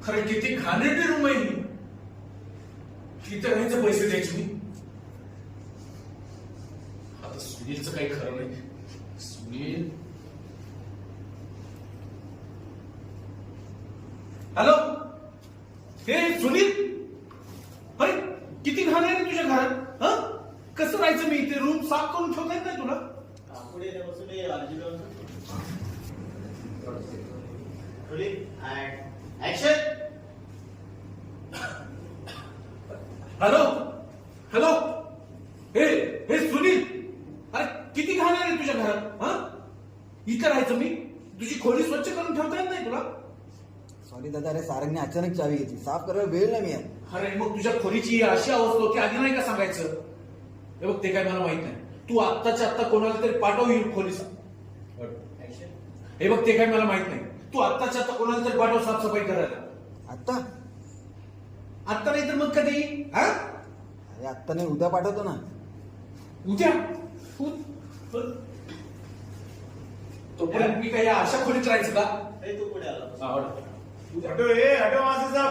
खरं किती घाणेरडी रूम आहे ही. तिथे राहायचं पैसे द्यायचे मी. आता सुनीलचं काही खरं नाही. सुनील, हॅलो, हे सुनील, अरे किती घाण आहे रे तुझ्या घरात. हा, कसं राहायचं मी इथे. रूम साफ करून ठेवता येत नाही तुला. हॅलो, हॅलो, हे हे सुनील, अरे किती घाण आहे रे तुझ्या घरात. हा, इथे राहायचं मी. तुझी खोली स्वच्छ करून ठेवता येत नाही तुला. सॉरी दादा, अरे सारंगने अचानक चावी घेतली, साफ करायला वेळ नाही मिळत. अरे मग तुझ्या खोलीची अशी अवस्था होती, आधी नाही का सांगायचं. हे बघ, ते काय मला माहित नाही. तू आत्ताच्या आत्ता कोणाला तरी पाठव येईल खोलीचा. हे बघ, ते काय मला माहित नाही. तू आत्ताच्या आत्ता कोणाला तरी पाठव साफसफाई करायला. आत्ता? आत्ता नाही तर मग कधी. हा, अरे आत्ता नाही, उद्या पाठवतो ना. उद्या. तोपर्यंत मी काही अशा खोलीत राहायचं का. तू पुढे आला. आवड. हटो, हे हटो माझं.